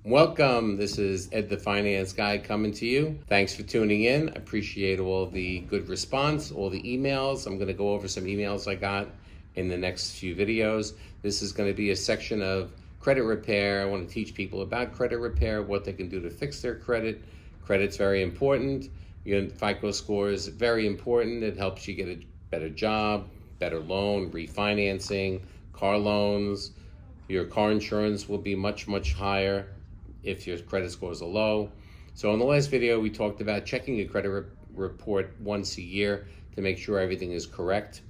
Welcome. This is Ed the Finance Guy coming to you. Thanks for tuning in. I appreciate all the good response, all the emails. I'm going to go over some emails I got in the next few videos. This is going to be a section of credit repair. I want to teach people about credit repair, what they can do to fix their credit. Credit's very important. Your FICO score is very important. It helps you get a better job, better loan, refinancing, car loans. Your car insurance will be much, much higher if your credit scores are low. So in the last video, we talked about checking your credit report once a year to make sure everything is correct.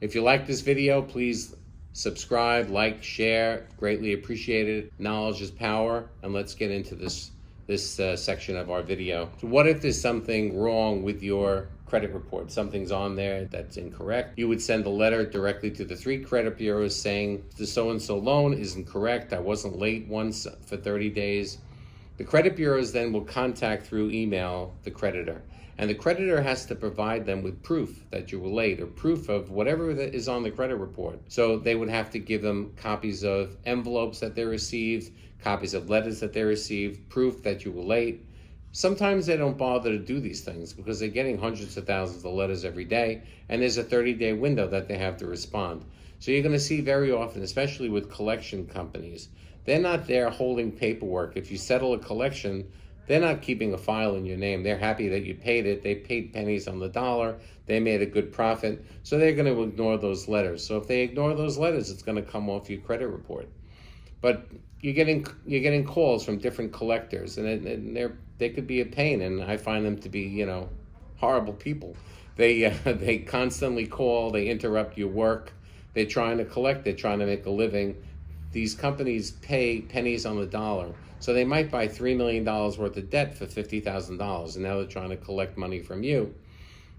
If you like this video, please subscribe, like, share, greatly appreciated. Knowledge is power, and let's get into this section of our video. So what if there's something wrong with your credit report? Something's on there that's incorrect. You would send a letter directly to the 3 credit bureaus saying the so-and-so loan isn't correct. I wasn't late once for 30 days. The credit bureaus then will contact through email the creditor. And the creditor has to provide them with proof that you were late or proof of whatever that is on the credit report. So they would have to give them copies of envelopes that they received, copies of letters that they received, proof that you were late. Sometimes they don't bother to do these things because they're getting hundreds of thousands of letters every day, and there's a 30-day window that they have to respond. So you're going to see very often, especially with collection companies, they're not there holding paperwork. If you settle a collection, they're not keeping a file in your name. They're happy that you paid it. They paid pennies on the dollar. They made a good profit. So they're going to ignore those letters. So if they ignore those letters, it's going to come off your credit report. But you're getting calls from different collectors, and they could be a pain, and I find them to be, horrible people. They constantly call, they interrupt your work. They're trying to collect, they're trying to make a living. These companies pay pennies on the dollar. So they might buy $3 million worth of debt for $50,000, and now they're trying to collect money from you.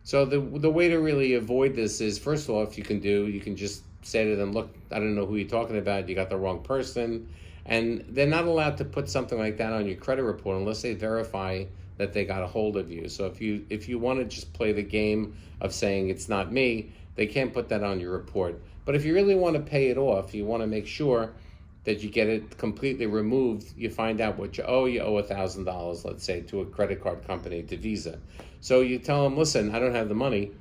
So the way to really avoid this is, first of all, if you can just say to them, look, I don't know who you're talking about, you got the wrong person. And they're not allowed to put something like that on your credit report unless they verify that they got a hold of you. So if you want to just play the game of saying it's not me, they can't put that on your report. But if you really want to pay it off, you want to make sure that you get it completely removed, you find out what you owe. You owe $1,000, let's say, to a credit card company, to Visa. So you tell them, listen, I don't have the money.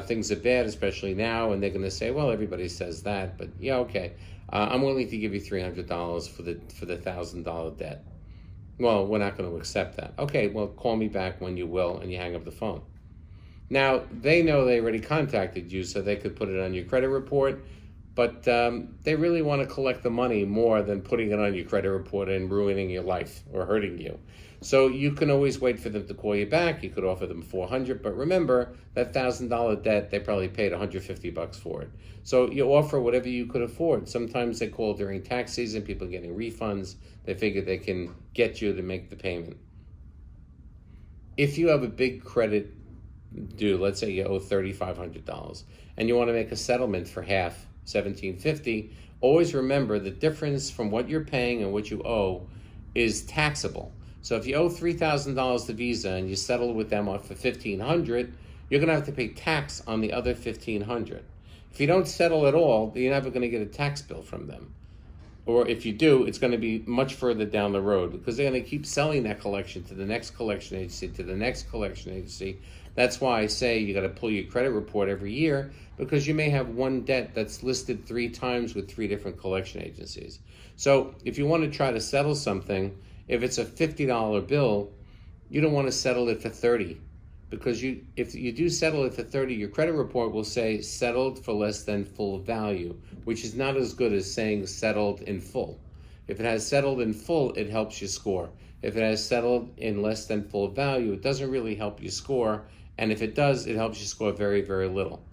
Things are bad, especially now, and they're going to say, well, everybody says that, but yeah, okay. I'm willing to give you $300 for the $1,000 debt. Well, we're not going to accept that. Okay, well, call me back when you will, and you hang up the phone. Now, they know they already contacted you, so they could put it on your credit report, but they really want to collect the money more than putting it on your credit report and ruining your life or hurting you. So you can always wait for them to call you back. You could offer them $400, but remember that $1,000 debt, they probably paid $150 for it. So you offer whatever you could afford. Sometimes they call during tax season, people are getting refunds. They figure they can get you to make the payment. If you have a big credit due, let's say you owe $3,500, and you want to make a settlement for half, $1,750, always remember the difference from what you're paying and what you owe is taxable. So if you owe $3,000 to Visa and you settle with them for $1,500, you're going to have to pay tax on the other $1,500. If you don't settle at all, you're never going to get a tax bill from them. Or if you do, it's going to be much further down the road because they're going to keep selling that collection to the next collection agency, to the next collection agency. That's why I say you got to pull your credit report every year, because you may have one debt that's listed 3 times with 3 different collection agencies. So if you want to try to settle something, if it's a $50 bill, you don't want to settle it for $30, because if you do settle it for $30, your credit report will say settled for less than full value, which is not as good as saying settled in full. If it has settled in full, it helps you score. If it has settled in less than full value, it doesn't really help you score. And if it does, it helps you score very, very little.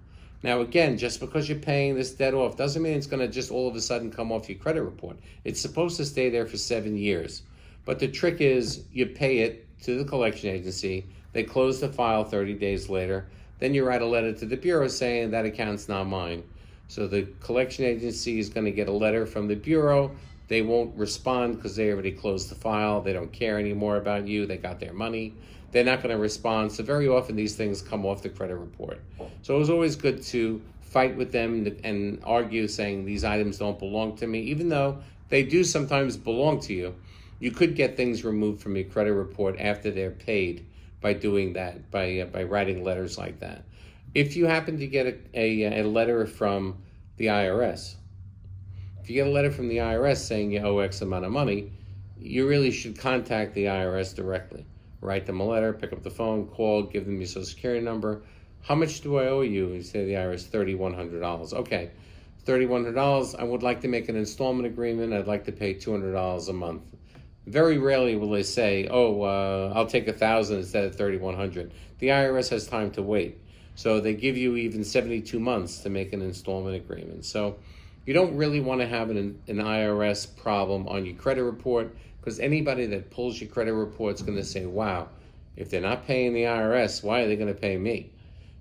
Now, again, just because you're paying this debt off doesn't mean it's going to just all of a sudden come off your credit report. It's supposed to stay there for 7 years. But the trick is you pay it to the collection agency. They close the file 30 days later. Then you write a letter to the bureau saying that account's not mine. So the collection agency is going to get a letter from the bureau. They won't respond because they already closed the file. They don't care anymore about you. They got their money. They're not going to respond. So very often these things come off the credit report. So it was always good to fight with them and argue saying these items don't belong to me, even though they do sometimes belong to you. You could get things removed from your credit report after they're paid by doing that, by writing letters like that. If you happen to get a letter from the IRS, if you get a letter from the IRS saying you owe X amount of money, you really should contact the IRS directly. Write them a letter, pick up the phone, call, give them your social security number. How much do I owe you? You say to the IRS, $3,100. Okay, $3,100. I would like to make an installment agreement. I'd like to pay $200 a month. Very rarely will they say, I'll take $1,000 instead of $3,100. The IRS has time to wait. So they give you even 72 months to make an installment agreement. So you don't really want to have an IRS problem on your credit report, because anybody that pulls your credit report is going to say, wow, if they're not paying the IRS, why are they going to pay me?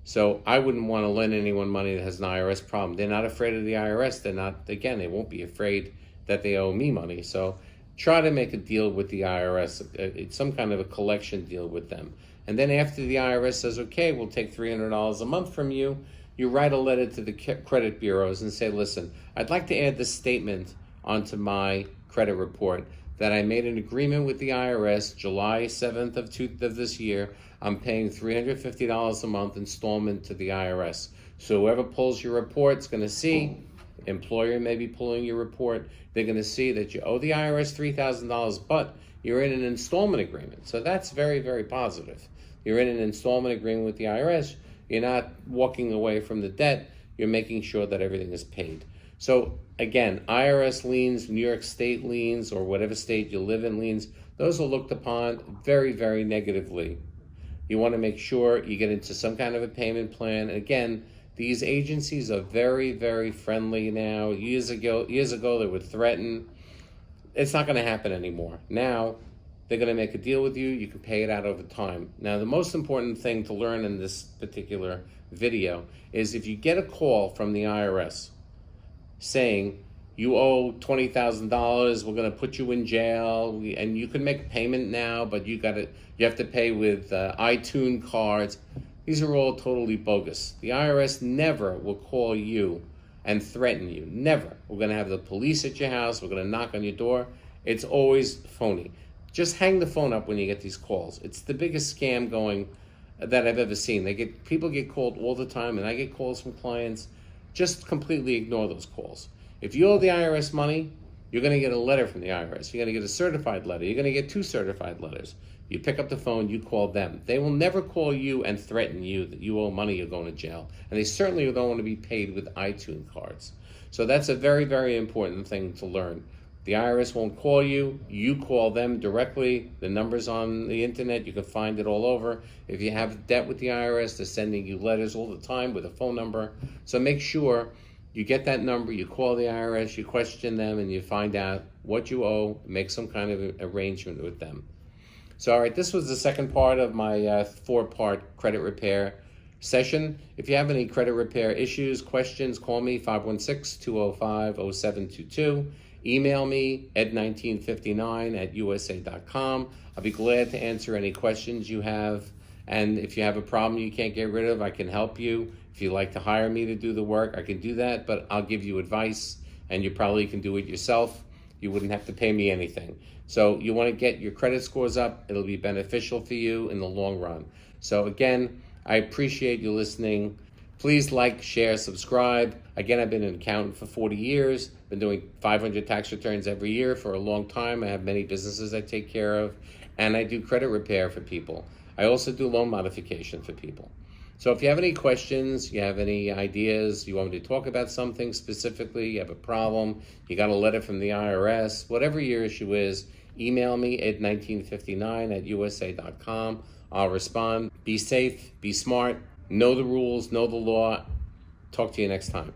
So I wouldn't want to lend anyone money that has an IRS problem. They're not afraid of the IRS. They won't be afraid that they owe me money. So try to make a deal with the IRS, it's some kind of a collection deal with them. And then after the IRS says, okay, we'll take $300 a month from you, you write a letter to the credit bureaus and say, listen, I'd like to add this statement onto my credit report that I made an agreement with the IRS July 7th of this year. I'm paying $350 a month installment to the IRS. So whoever pulls your report is going to see, employer may be pulling your report, they're going to see that you owe the IRS $3,000, but you're in an installment agreement. So that's very, very positive. You're in an installment agreement with the IRS. You're not walking away from the debt. You're making sure that everything is paid. So again, IRS liens, New York State liens, or whatever state you live in liens, those are looked upon very, very negatively. You want to make sure you get into some kind of a payment plan. Again, these agencies are very, very friendly now. Years ago, they would threaten. It's not going to happen anymore. Now, they're going to make a deal with you. You can pay it out over time. Now, the most important thing to learn in this particular video is if you get a call from the IRS saying you owe $20,000, we're going to put you in jail, and you can make a payment now, but you have to pay with iTunes cards. These are all totally bogus. The IRS never will call you and threaten you. Never. We're going to have the police at your house. We're going to knock on your door. It's always phony. Just hang the phone up when you get these calls. It's the biggest scam going that I've ever seen. People get called all the time, and I get calls from clients. Just completely ignore those calls. If you owe the IRS money, you're going to get a letter from the IRS. You're going to get a certified letter. You're going to get 2 certified letters. You pick up the phone, you call them. They will never call you and threaten you that you owe money, you're going to jail. And they certainly don't want to be paid with iTunes cards. So that's a very, very important thing to learn. The IRS won't call you. You call them directly. The number's on the internet. You can find it all over. If you have debt with the IRS, they're sending you letters all the time with a phone number. So make sure you get that number, you call the IRS, you question them, and you find out what you owe, make some kind of arrangement with them. So, all right, this was the second part of my 4-part credit repair session. If you have any credit repair issues, questions, call me, 516-205-0722. Email me, ed1959@usa.com. I'll be glad to answer any questions you have. And if you have a problem you can't get rid of, I can help you. If you'd like to hire me to do the work, I can do that, but I'll give you advice, and you probably can do it yourself. You wouldn't have to pay me anything. So you want to get your credit scores up. It'll be beneficial for you in the long run. So again, I appreciate you listening. Please like, share, subscribe. Again, I've been an accountant for 40 years, been doing 500 tax returns every year for a long time. I have many businesses I take care of, and I do credit repair for people. I also do loan modification for people. So if you have any questions, you have any ideas, you want me to talk about something specifically, you have a problem, you got a letter from the IRS, whatever your issue is, email me at ed1959@usa.com. I'll respond. Be safe, be smart, know the rules, know the law. Talk to you next time.